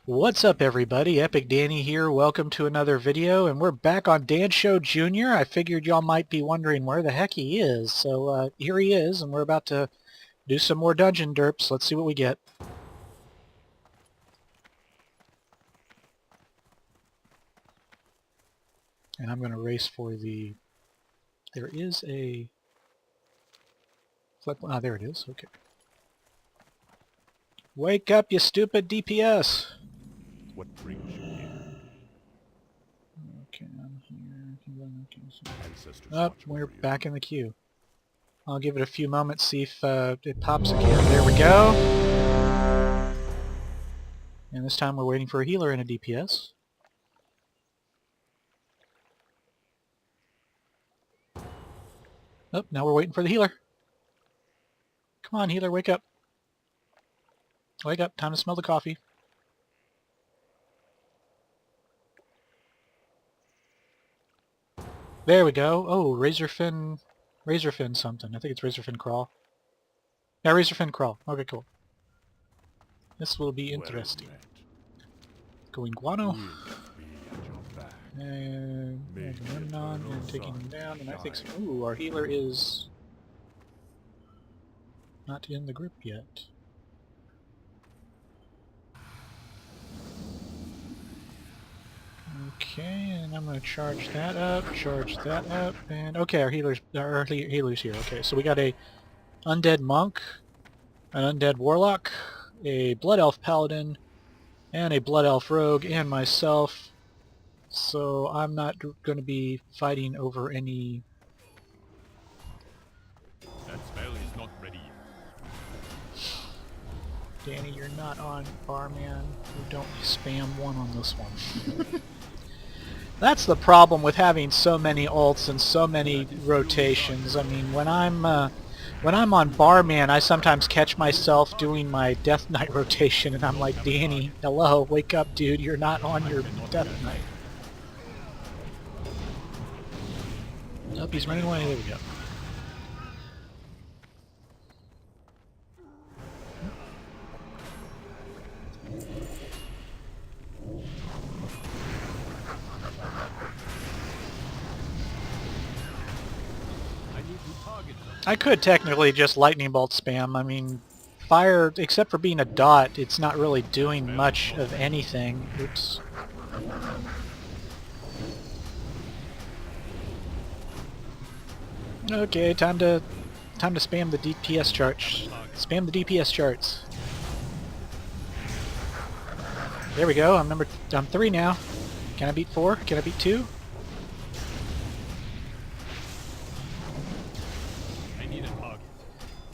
What's up everybody, Epic Danny here, welcome to another video, and we're back on Danshowjr. I figured y'all might be wondering where the heck he is, so here he is, and we're about to do some more dungeon derps. Let's see what we get. And I'm going to race for the... There is a... Ah, there it is, okay. Wake up, you stupid DPS! What brings you here? Okay, I'm here. Ancestors Oh, watch we're over you. back in the queue. I'll give it a few moments, see if it pops again. There we go! And this time we're waiting for a healer and a DPS. Oh, now we're waiting for the healer. Come on, healer, wake up. Wake up, time to smell the coffee. There we go. Oh, Razorfen something. I think it's Razorfen Kraw. Yeah, Razorfen Kraw. Okay, cool. This will be interesting. Going guano. And taking him down, and I think so. Ooh, our healer is not in the group yet. Okay, and I'm going to charge that up, and okay, our healer's here. Okay, so we got a undead monk, an undead warlock, a blood elf paladin, and a blood elf rogue, and myself. So I'm not going to be fighting over any... That spell is not ready yet. Danny, you're not on Barman. You don't spam one on this one. That's the problem with having so many ults and so many rotations. I mean, when I'm on Barman, I sometimes catch myself doing my Death Knight rotation, and I'm like, Danny, hello, wake up, dude. You're not on your Death Knight. Oh, he's running away. There we go. I could technically just lightning bolt spam. I mean, fire, except for being a dot, it's not really doing much of anything. Oops. Okay, time to spam the DPS charts. Spam the DPS charts. There we go. I'm 3 now. Can I beat 4? Can I beat 2?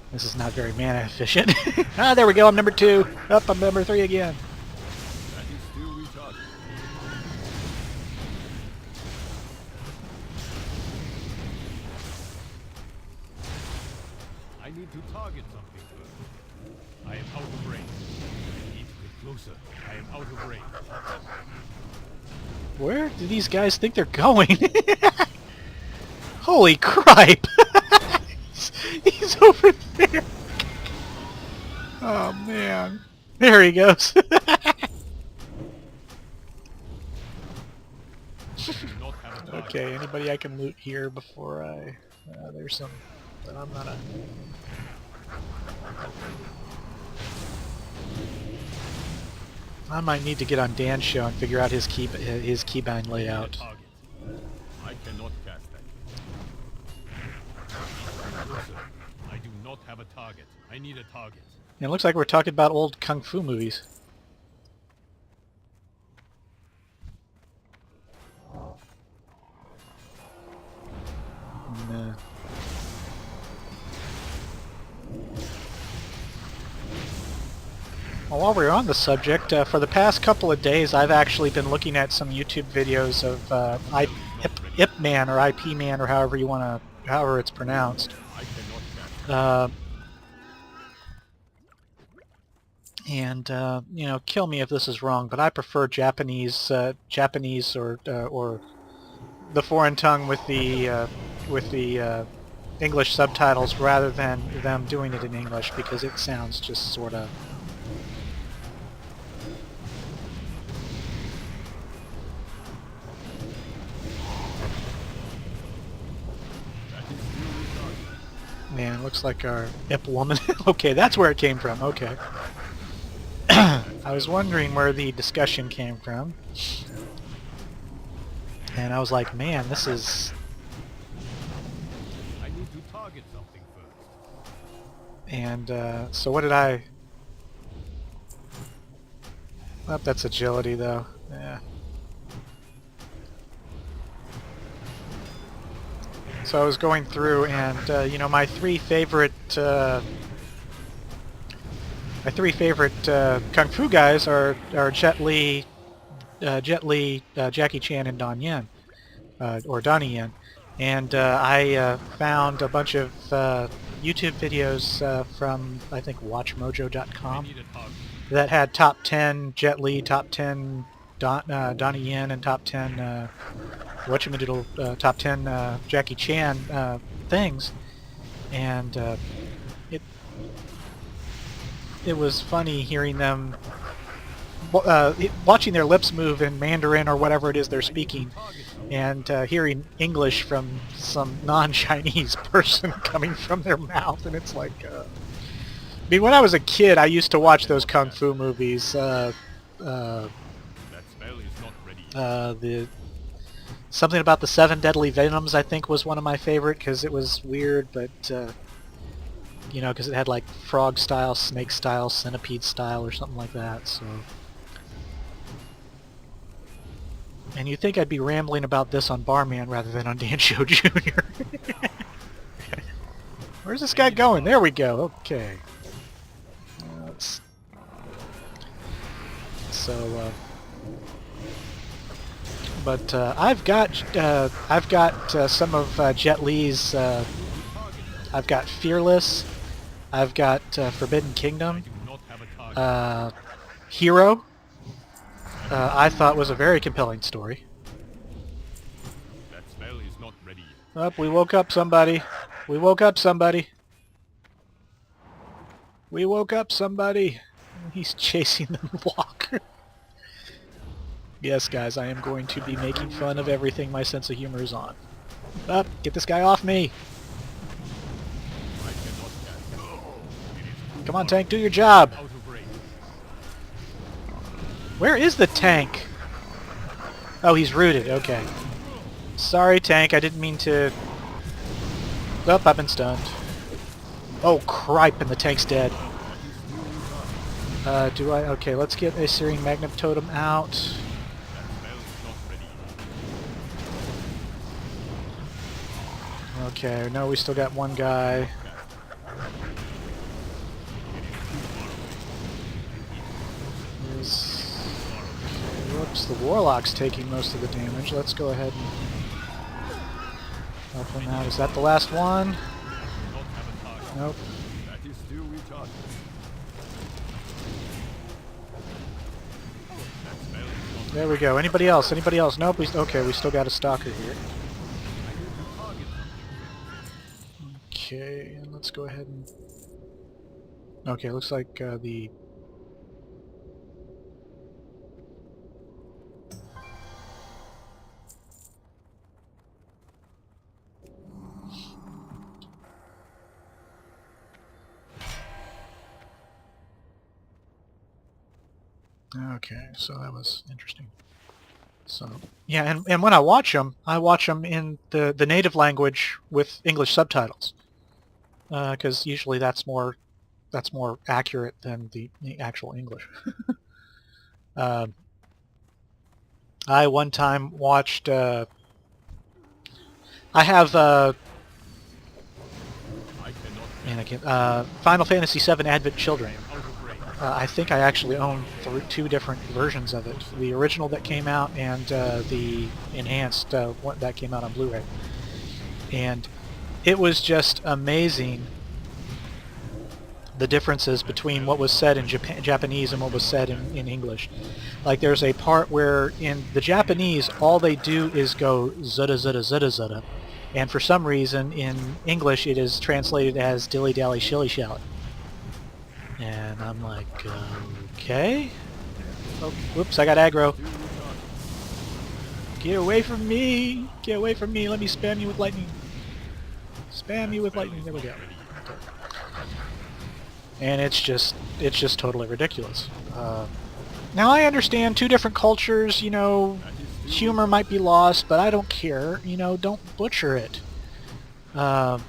This is not very mana efficient. Ah, there we go. I'm number 2. Up, I'm number 3 again. I need to target something first. I am out of range. I need to get closer. I am out of range. Where do these guys think they're going? Holy cripe! He's over there. Oh man. There he goes. Okay, anybody I can loot here before I... there's some... But I'm not a... I might need to get on Dan's show and figure out his keybind layout. I cannot cast that. I do not have a target. I need a target. It looks like we're talking about old kung fu movies. And, well, while we're on the subject, for the past couple of days I've actually been looking at some YouTube videos of Ip Man or IP Man or however it's pronounced. And you know, kill me if this is wrong, but I prefer Japanese or the foreign tongue with the English subtitles rather than them doing it in English, because it sounds just sort of Man, looks like our imp woman. Okay, that's where it came from. Okay. I was wondering where the discussion came from. And I was like, man, this is... I need to target something first. And, so what did I... Oh, that's agility, though. Yeah. So I was going through, and, you know, my three favorite Kung Fu guys are Jet Li, Jackie Chan, and Don Yen, or Donnie Yen. And I found a bunch of YouTube videos from, I think, WatchMojo.com I need a target. that had top 10 Jet Li, top 10 Donnie Yen, and top 10 top 10 Jackie Chan things, and it was funny hearing them, watching their lips move in Mandarin or whatever it is they're speaking, and hearing English from some non-Chinese person coming from their mouth, and it's like, I mean, when I was a kid, I used to watch those kung fu movies. That spell is not ready. The something about the 7 deadly venoms, I think, was one of my favorite because it was weird, but you know, because it had like frog style, snake style, centipede style, or something like that. So, and you'd think I'd be rambling about this on Barman rather than on Danshowjr. Where's this guy going? There we go. Okay. So, but I've got some of Jet Li's. I've got Fearless. I've got Forbidden Kingdom. Do not have a target. Hero. I thought was a very compelling story. That spell is not ready. Oh, we woke up somebody. We woke up somebody. We woke up somebody. He's chasing the walker. Yes, guys, I am going to be making fun of everything my sense of humor is on. Up, get this guy off me. I cannot catch. Come on, tank, do your job. Out of range. Where is the tank? Oh, he's rooted. Okay. Sorry, tank. I didn't mean to... Oh, I've been stunned. Oh, cripe, and the tank's dead. Do I... Okay, let's get a Searing Magnet Totem out. That spell is not ready. Okay, no, we still got one guy. Okay, whoops, the Warlock's taking most of the damage. Let's go ahead and help him out. Is that the last one? Do not have a target. Nope. That is still recharged. That spell is not There we go. Anybody else? Anybody else? Nope. Okay, we still got a stalker here. Okay, and let's go ahead and... Okay, looks like the... Okay, so that was interesting. So yeah, and when I watch them in the native language with English subtitles, because usually that's more accurate than the actual English. I one time watched. I have I cannot Final Fantasy VII Advent Children. out of range. I think I actually own two different versions of it. The original that came out and the enhanced one that came out on Blu-ray. And it was just amazing the differences between what was said in Japanese and what was said in English. Like there's a part where in the Japanese all they do is go zutta zutta zutta zutta. And for some reason in English it is translated as dilly dally shilly shally. And I'm like, okay. Oh, whoops, I got aggro. Get away from me! Get away from me! Let me spam you with lightning. Spam you with lightning. There we go. And it's just totally ridiculous. Now I understand two different cultures, you know, humor might be lost, but I don't care. You know, don't butcher it. I'm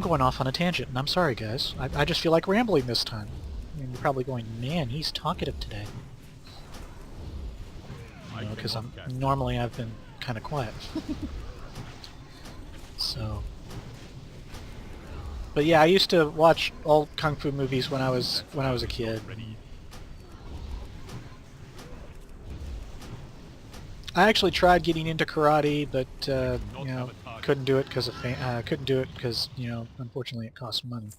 going off on a tangent, and I'm sorry, guys. I just feel like rambling this time. I mean, you're probably going, man, he's talkative today. You know, because normally I've been kind of quiet. So, but yeah, I used to watch old kung fu movies when I was a kid. I actually tried getting into karate, but you know, couldn't do it because of you know, unfortunately, it costs money.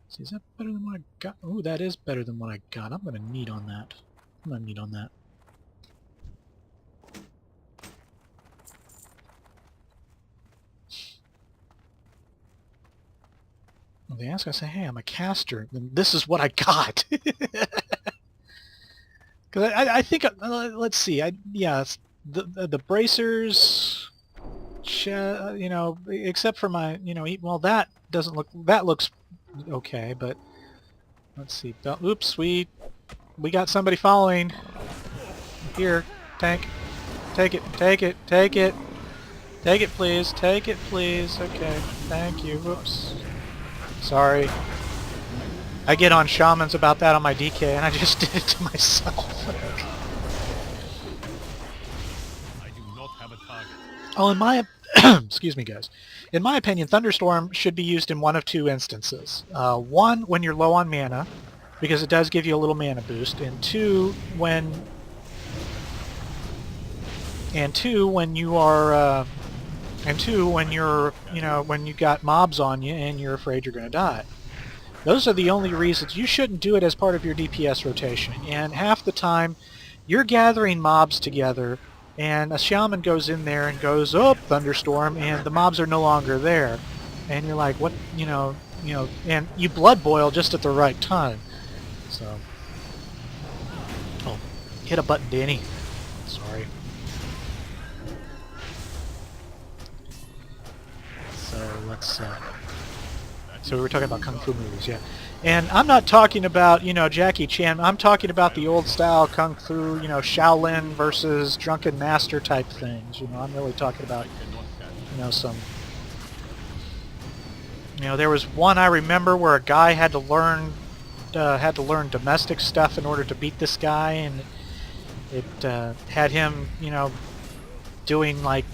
See, is that better than what I got? Oh, that is better than what I got. I'm gonna need on that. I'm gonna need on that. Well, they ask, I say, hey, I'm a caster. Then this is what I got. Because I think, let's see, yeah, it's the bracers, you know, except for my, you know, well, that looks okay, but let's see. Oops, we got somebody following. Here, tank, take it, take it, take it, take it, please, take it, please. Okay, thank you. Whoops, sorry. I get on shamans about that on my DK, and I just did it to myself. I do not have a target. Oh, in my excuse me, guys. In my opinion, Thunderstorm should be used in one of two instances. One, when you're low on mana, because it does give you a little mana boost, and two, when you are, when you're, you know, when you got mobs on you and you're afraid you're going to die. Those are the only reasons. You shouldn't do it as part of your DPS rotation. And half the time, you're gathering mobs together, and a shaman goes in there and goes, oh, thunderstorm, and the mobs are no longer there. And you're like, what, you know, and you blood boil just at the right time. So, oh, hit a button, Danny. Sorry. So let's. So we were talking about kung fu movies, yeah. And I'm not talking about, you know, Jackie Chan. I'm talking about the old style kung fu, you know, Shaolin versus Drunken Master type things. You know, I'm really talking about, you know, some. You know, there was one I remember where a guy had to learn domestic stuff in order to beat this guy, and it had him, you know, doing like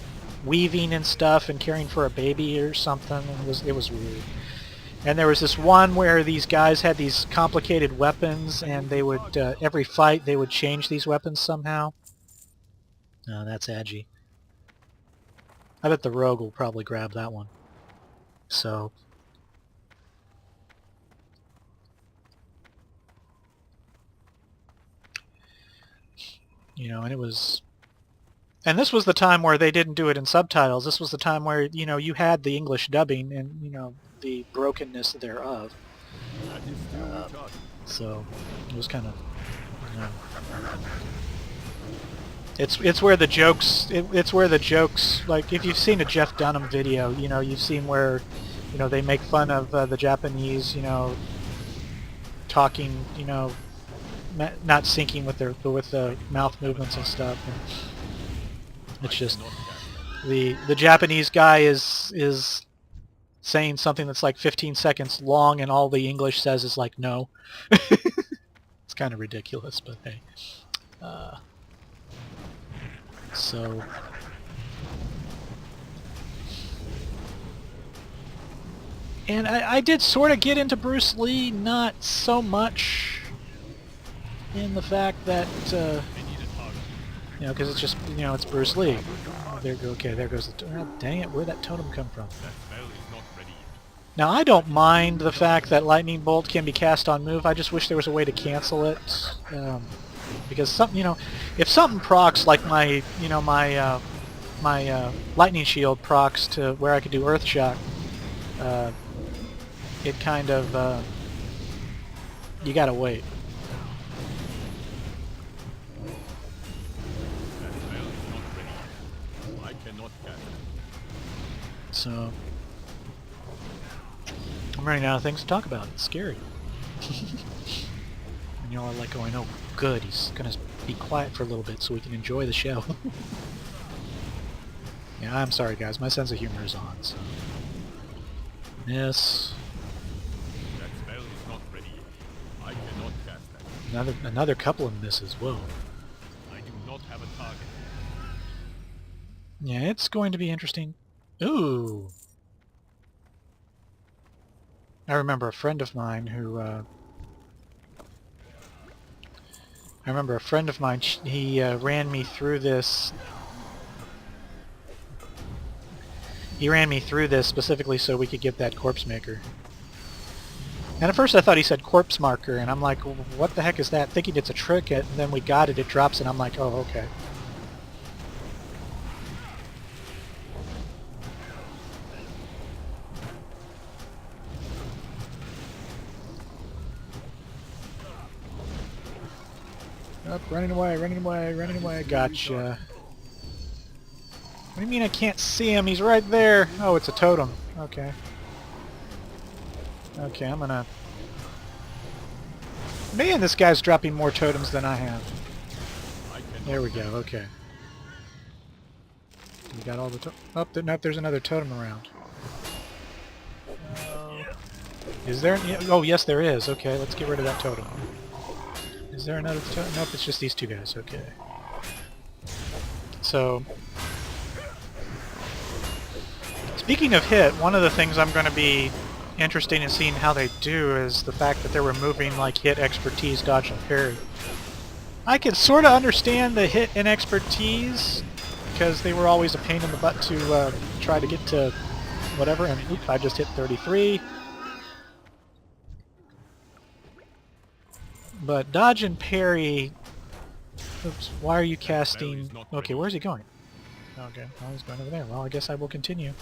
weaving and stuff and caring for a baby or something. And it was weird. And there was this one where these guys had these complicated weapons, and they would, every fight, they would change these weapons somehow. No, that's Agi. I bet the rogue will probably grab that one. So. You know, and it was... And this was the time where they didn't do it in subtitles. This was the time where, you know, you had the English dubbing and, you know, the brokenness thereof. So it was kind of, you know, it's where the jokes, it's where the jokes, like if you've seen a Jeff Dunham video, you know, you've seen where, you know, they make fun of the Japanese, you know, talking, you know, not syncing with the mouth movements and stuff. And it's just the Japanese guy is saying something that's like 15 seconds long, and all the English says is like no. It's kind of ridiculous, but hey. So. And I did sort of get into Bruce Lee, not so much in the fact that, you know, because it's just, you know, it's Bruce Lee. Okay, there goes the... Oh, dang it, where'd that totem come from? Now, I don't mind the fact that Lightning Bolt can be cast on move. I just wish there was a way to cancel it. Because something, you know, if something procs like my, you know, my Lightning Shield procs to where I could do Earth Shock, it kind of, you gotta wait. So, I'm running out of things to talk about. It's scary. And y'all are like going, oh good, he's gonna be quiet for a little bit so we can enjoy the show. Yeah, I'm sorry guys, my sense of humor is on, so... Miss. That spell is not ready yet. I cannot cast that. Another couple of misses, whoa. I do not have a target. Yeah, it's going to be interesting. Ooh! I remember a friend of mine who, he ran me through this. He ran me through this specifically so we could get that corpse maker. And at first I thought he said corpse marker, and I'm like, what the heck is that? Thinking it's a trick, and then we got it, it drops, and I'm like, oh, okay. Up, running away, running away, running away. Gotcha. What do you mean I can't see him? He's right there. Oh, it's a totem. Okay. Okay, I'm gonna... Man, this guy's dropping more totems than I have. There we go, okay. We got all the oh, nope, there's another totem around. Is there... Oh, yes, there is. Okay, let's get rid of that totem. Is there another totem? Nope, it's just these two guys. Okay. So... Speaking of hit, one of the things I'm going to be interested in seeing how they do is the fact that they're removing like hit, expertise, dodge, and parry. I could sort of understand the hit and expertise because they were always a pain in the butt to try to get to whatever, and oops, I just hit 33. But dodge and parry... Oops, why are you casting... Okay, where's he going? Okay, well, he's going over there. Well, I guess I will continue.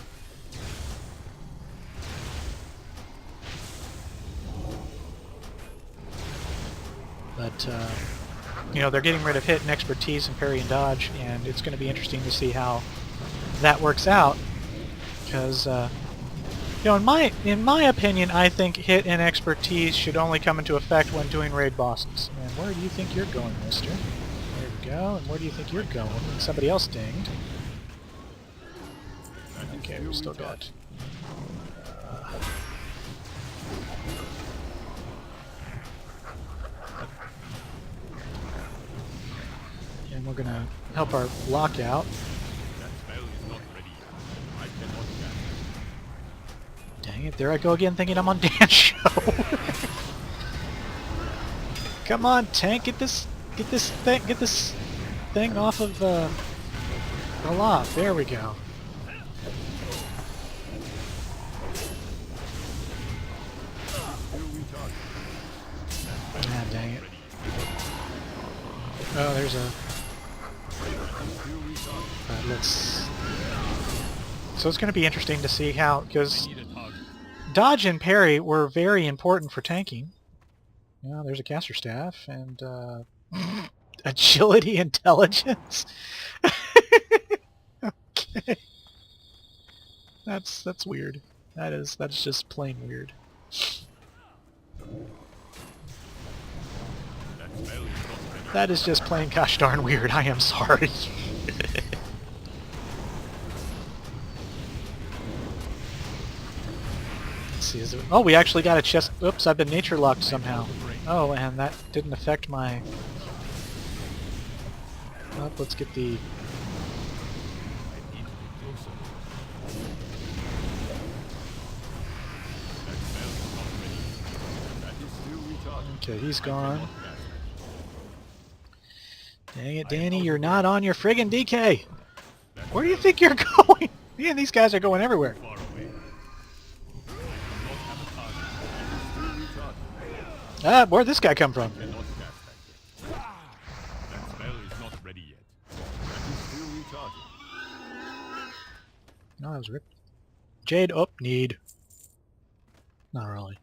But, you know, they're getting rid of hit and expertise and parry and dodge, and it's going to be interesting to see how that works out. Because, you know, in my opinion, I think hit and expertise should only come into effect when doing raid bosses. And where do you think you're going, mister? There we go. And where do you think you're going? Somebody else dinged. Okay, we still got... and we're gonna help our lockout. Dang it, there I go again thinking I'm on Danshowjr. Come on, tank, get this thing off of the lot. There we go. Ah, dang it. Oh, there's a... let's... So it's going to be interesting to see how, because dodge and parry were very important for tanking. Yeah, there's a caster staff, and agility, intelligence. Okay. That's weird. That's just plain weird. That is just plain gosh darn weird. I am sorry. Let's see, is it... Oh, we actually got a chest... Oops, I've been nature locked somehow. Oh, and that didn't affect my... Oh, let's get the... Okay, he's gone. Dang it, Danny, you're not on your friggin' DK! Where do you think you're going? Man, these guys are going everywhere. Ah, where'd this guy come from? No, that was ripped. Jade up, need. Not really.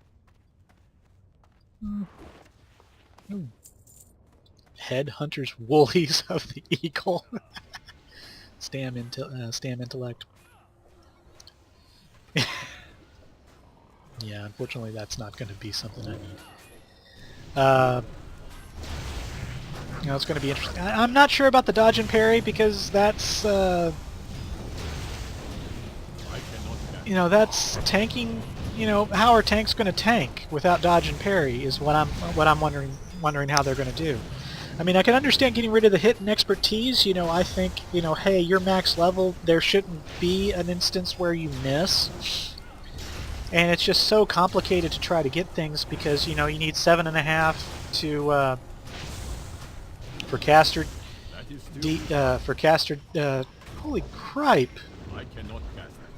Ooh. Headhunters, woolies of the eagle. Stam intellect. Yeah, unfortunately that's not going to be something I need. It's going to be interesting. I'm not sure about the dodge and parry because that's, that's tanking. How are tanks going to tank without dodge and parry is what I'm wondering how they're going to do. I mean, I can understand getting rid of the hit and expertise. I think, hey, you're max level. There shouldn't be an instance where you miss. And it's just so complicated to try to get things because, you need 7.5 to, for caster, holy cripe. I cannot cast that.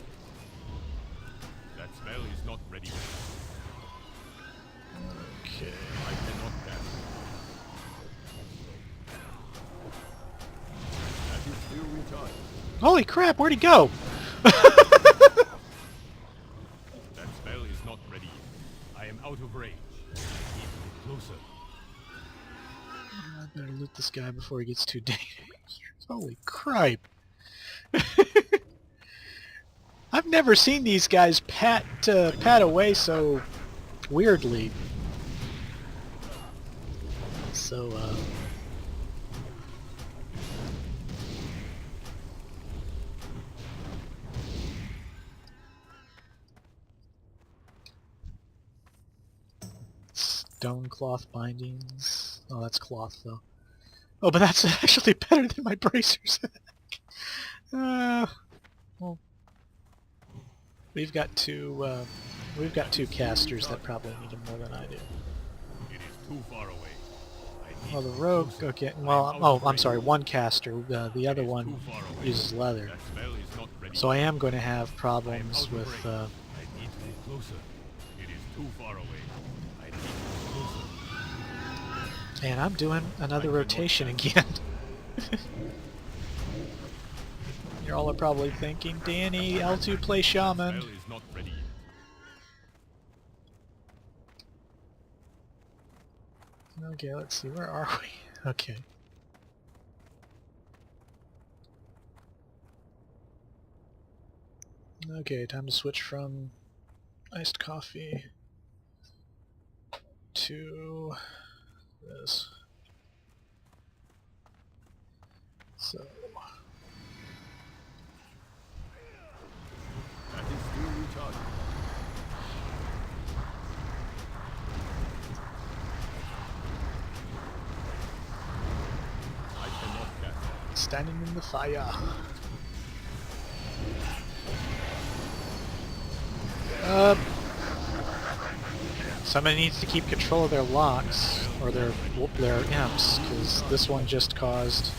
That spell is not ready. Okay. I cannot cast it. That is still recharged. Holy crap, where'd he go? That spell is not ready yet. I am out of range. I need to get closer. I better loot this guy before he gets too dangerous. Holy cripe. I've never seen these guys pat away so weirdly. So, stone cloth bindings. Oh, that's cloth though. Oh, but that's actually better than my bracers. Well, we've got two casters that probably need them more than I do. It is too far away. I need Well, the to get rogue. closer. Okay. I am Well, out oh, of I'm range. sorry. One caster. The other It is one too far away. uses leather. That spell is not ready. So I am going to have I am problems out of with. range. I need to get closer. It is too far away. I need to get closer. And I'm doing another rotation again. You all are probably thinking, Danny, L2 play shaman. Spell is not ready yet. Okay, let's see. Where are we? Okay. Okay, time to switch from iced coffee to this. So, That is still recharging. I cannot cast that. standing in the fire. Somebody needs to keep control of their locks, or their imps, because this one just caused...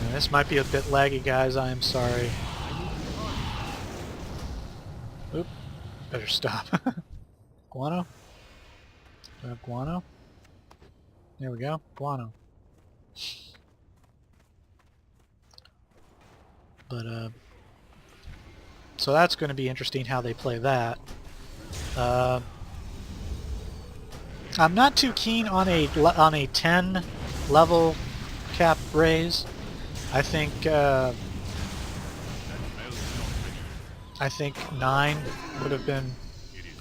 Now, this might be a bit laggy, guys, I am sorry. Oop, better stop. Guano? Do I have guano? There we go, guano. But, so that's going to be interesting how they play that. I'm not too keen on a 10 level cap raise. I think 9 would have been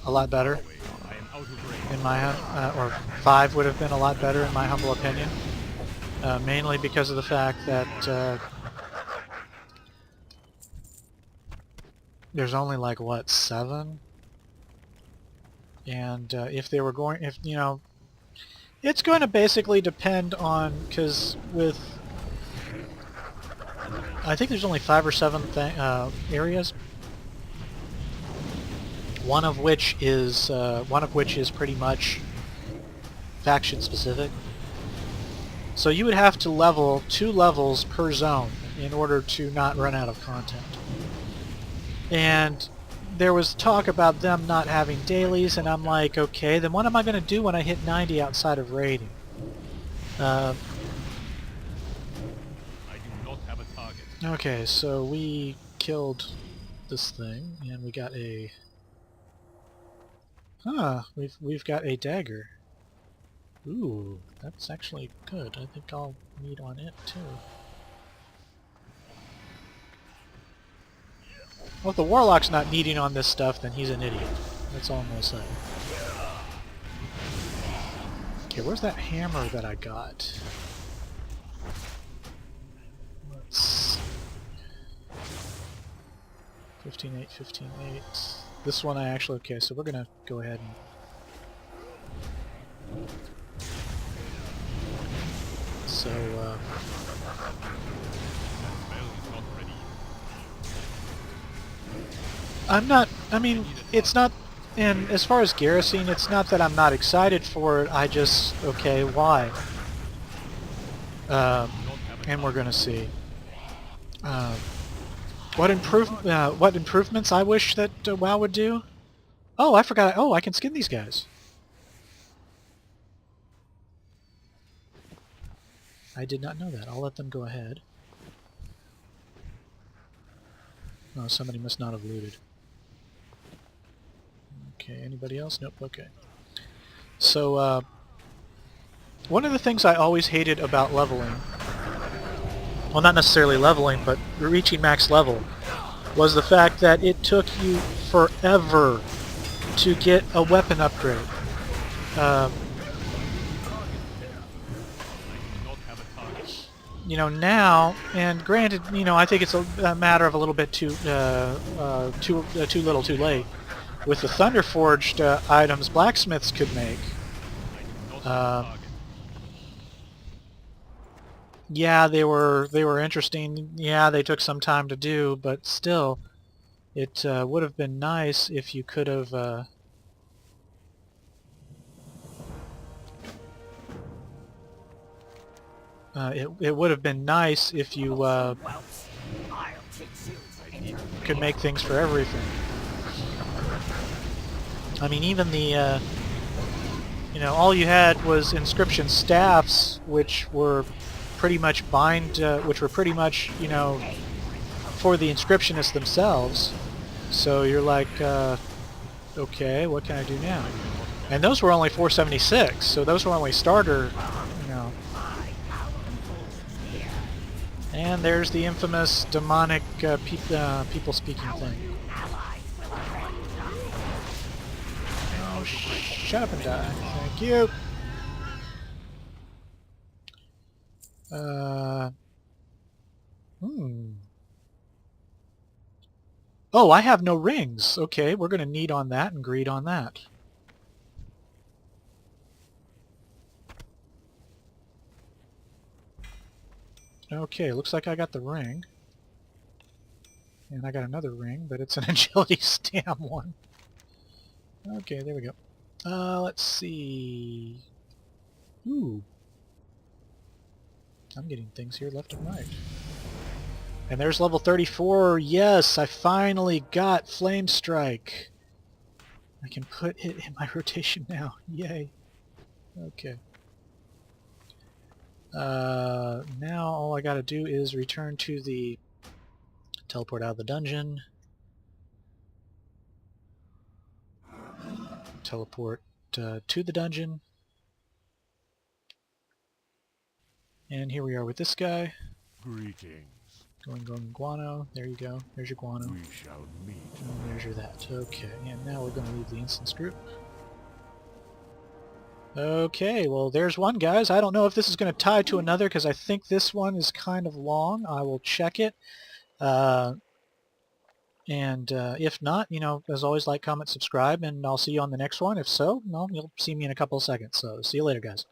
a lot better in my or 5 would have been a lot better in my humble opinion. Mainly because of the fact that there's only like what 7, and if they were going, it's going to basically depend on, because with I think there's only 5 or 7 areas. One of which is pretty much faction specific. So you would have to level 2 levels per zone in order to not run out of content. And there was talk about them not having dailies, and I'm like, okay, then what am I going to do when I hit 90 outside of raiding? I do not have a target. Okay, so we killed this thing, and we got a... we've got a dagger. Ooh, that's actually good. I think I'll need on it too. Well, if the Warlock's not needing on this stuff, then he's an idiot. That's all I'm gonna say. Okay, where's that hammer that I got? Let's... 15-8, 15-8. This one I actually... Okay, so we're gonna go ahead and... So, I'm not... I mean, it's not... And as far as garrisoning, it's not that I'm not excited for it, I just... Okay, why? And we're gonna see. What improvements I wish that WoW would do? Oh, I forgot. Oh, I can skin these guys. I did not know that. I'll let them go ahead. Oh, somebody must not have looted. Okay, anybody else? Nope, okay. So, one of the things I always hated about leveling, well, not necessarily leveling, but reaching max level, was the fact that it took you forever to get a weapon upgrade. You know, now, and granted, you know, I think it's a matter of a little bit too little too late. With the Thunderforged items blacksmiths could make, yeah, they were interesting. Yeah, they took some time to do, but still, it would have been nice if you could have. It would have been nice if you could make things for everything. I mean, even the you know, all you had was inscription staffs, which were pretty much which were pretty much, you know, for the inscriptionists themselves. So you're like, okay, what can I do now? And those were only 476, so those were only starter, you know. And there's the infamous demonic people speaking thing. Oh, shut up and die. Thank you. Oh, I have no rings. Okay, we're going to need on that and greed on that. Okay, looks like I got the ring. And I got another ring, but it's an agility stam one. Okay, there we go. Let's see. Ooh. I'm getting things here left and right. And there's level 34. Yes, I finally got Flame Strike. I can put it in my rotation now. Yay. Okay. Now all I gotta do is return to the... teleport out of the dungeon. Teleport to the dungeon. And here we are with this guy. Greetings. Going guano. There you go. There's your guano. We shall meet. And there's your that. Okay, and now we're going to leave the instance group. Okay, well there's one, guys. I don't know if this is going to tie to another because I think this one is kind of long. I will check it. If not, you know, as always, like, comment, subscribe, and I'll see you on the next one. If so, well, you'll see me in a couple of seconds. So see you later, guys.